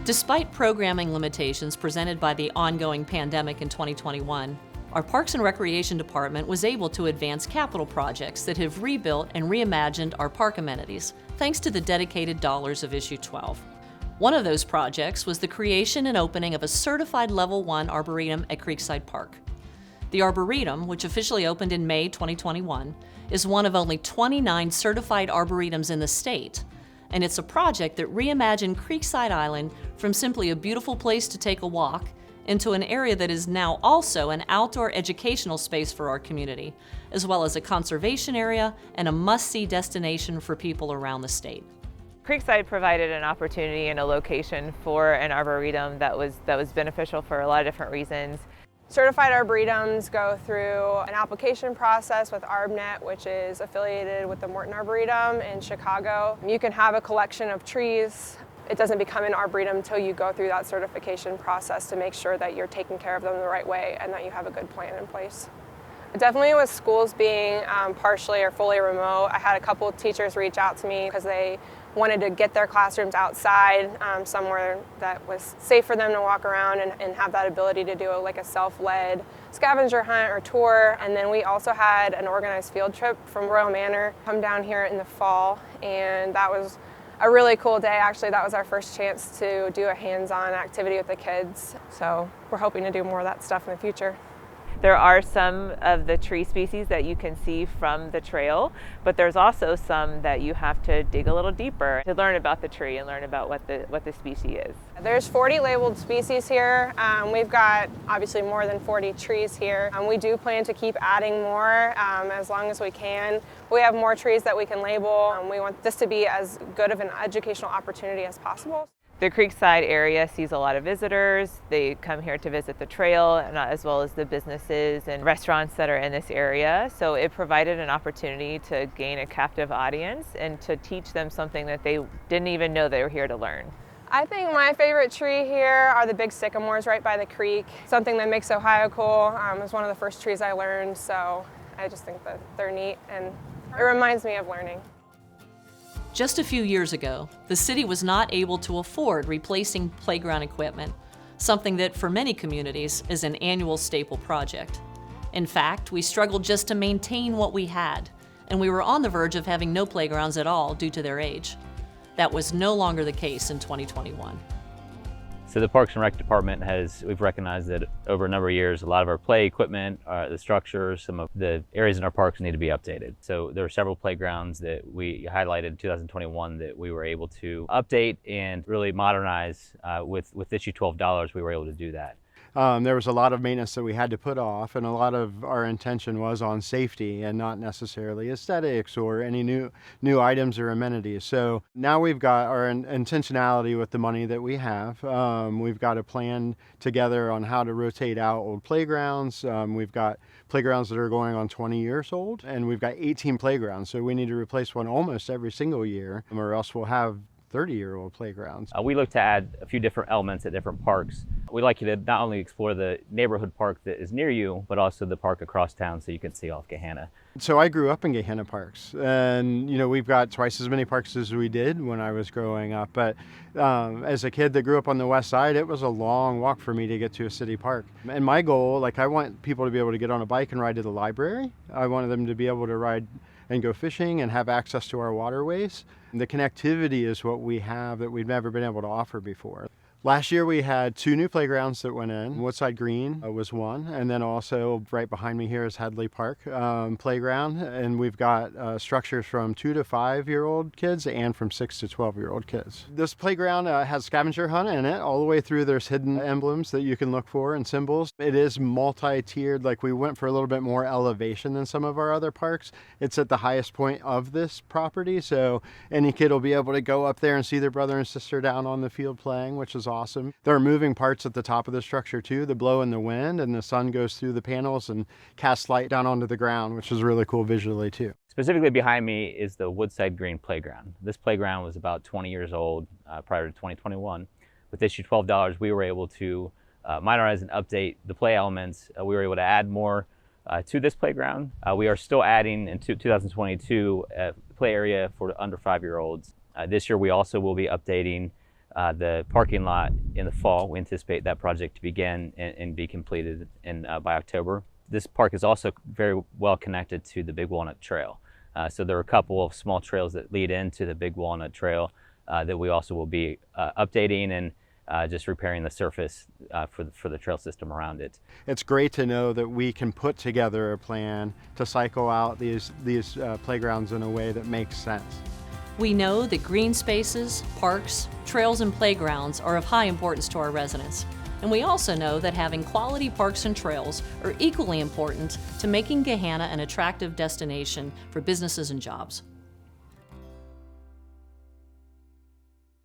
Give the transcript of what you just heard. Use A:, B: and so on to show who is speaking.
A: Despite programming limitations presented by the ongoing pandemic in 2021, our Parks and Recreation Department was able to advance capital projects that have rebuilt and reimagined our park amenities, thanks to the dedicated dollars of Issue 12. One of those projects was the creation and opening of a certified Level 1 Arboretum at Creekside Park. The Arboretum, which officially opened in May 2021, is one of only 29 certified arboretums in the state, and it's a project that reimagined Creekside Island from simply a beautiful place to take a walk into an area that is now also an outdoor educational space for our community, as well as a conservation area and a must-see destination for people around the state.
B: Creekside provided an opportunity and a location for an arboretum that was beneficial for a lot of different reasons.
C: Certified arboretums go through an application process with ArbNet, which is affiliated with the Morton Arboretum in Chicago. You can have a collection of trees. It doesn't become an arboretum until you go through that certification process to make sure that you're taking care of them the right way and that you have a good plan in place. Definitely with schools being partially or fully remote, I had a couple of teachers reach out to me because they wanted to get their classrooms outside somewhere that was safe for them to walk around and have that ability to do a self-led scavenger hunt or tour. And then we also had an organized field trip from Royal Manor come down here in the fall, and that was a really cool day. Actually, that was our first chance to do a hands-on activity with the kids. So we're hoping to do more of that stuff in the future.
B: There are some of the tree species that you can see from the trail, but there's also some that you have to dig a little deeper to learn about the tree and learn about what the species is.
C: There's 40 labeled species here. We've got obviously more than 40 trees here. We do plan to keep adding more as long as we can. We have more trees that we can label. We want this to be as good of an educational opportunity as possible.
B: The Creekside area sees a lot of visitors. They come here to visit the trail, as well as the businesses and restaurants that are in this area. So it provided an opportunity to gain a captive audience and to teach them something that they didn't even know they were here to learn.
C: I think my favorite tree here are the big sycamores right by the creek. Something that makes Ohio cool. It was one of the first trees I learned, so I just think that they're neat and it reminds me of learning.
A: Just a few years ago, the city was not able to afford replacing playground equipment, something that for many communities is an annual staple project. In fact, we struggled just to maintain what we had, and we were on the verge of having no playgrounds at all due to their age. That was no longer the case in 2021.
D: So the Parks and Rec Department we've recognized that over a number of years, a lot of our play equipment, the structures, some of the areas in our parks need to be updated. So there are several playgrounds that we highlighted in 2021 that we were able to update and really modernize. With Issue 12 dollars, we were able to do that.
E: There was a lot of maintenance that we had to put off, and a lot of our intention was on safety and not necessarily aesthetics or any new items or amenities. So now we've got our intentionality with the money that we have. We've got a plan together on how to rotate out old playgrounds. We've got playgrounds that are going on 20 years old, and we've got 18 playgrounds. So we need to replace one almost every single year, or else we'll have 30-year-old playgrounds.
D: We look to add a few different elements at different parks. We'd like you to not only explore the neighborhood park that is near you, but also the park across town so you can see off Gahanna.
E: So I grew up in Gahanna parks, and we've got twice as many parks as we did when I was growing up. But as a kid that grew up on the west side, it was a long walk for me to get to a city park. And my goal, I want people to be able to get on a bike and ride to the library. I wanted them to be able to ride and go fishing and have access to our waterways. The connectivity is what we have that we've never been able to offer before. Last year we had 2 new playgrounds that went in. Woodside Green was one, and then also right behind me here is Hadley Park playground, and we've got structures from 2 to 5-year-old kids and from 6 to 12-year-old kids. This playground has scavenger hunt in it. All the way through there's hidden emblems that you can look for and symbols. It is multi-tiered, we went for a little bit more elevation than some of our other parks. It's at the highest point of this property, so any kid will be able to go up there and see their brother and sister down on the field playing, which is awesome. There are moving parts at the top of the structure too, the blow and the wind, and the sun goes through the panels and casts light down onto the ground, which is really cool visually too.
D: Specifically behind me is the Woodside Green playground. This playground was about 20 years old prior to 2021. With Issue 12 dollars, we were able to modernize and update the play elements. We were able to add more to this playground. We are still adding in 2022 a play area for under 5-year-olds. This year we also will be updating the parking lot in the fall. We anticipate that project to begin and be completed by October. This park is also very well connected to the Big Walnut Trail. So there are a couple of small trails that lead into the Big Walnut Trail that we also will be updating and just repairing the surface for the trail system around it.
E: It's great to know that we can put together a plan to cycle out these playgrounds in a way that makes sense.
A: We know that green spaces, parks, trails, and playgrounds are of high importance to our residents. And we also know that having quality parks and trails are equally important to making Gahanna an attractive destination for businesses and jobs.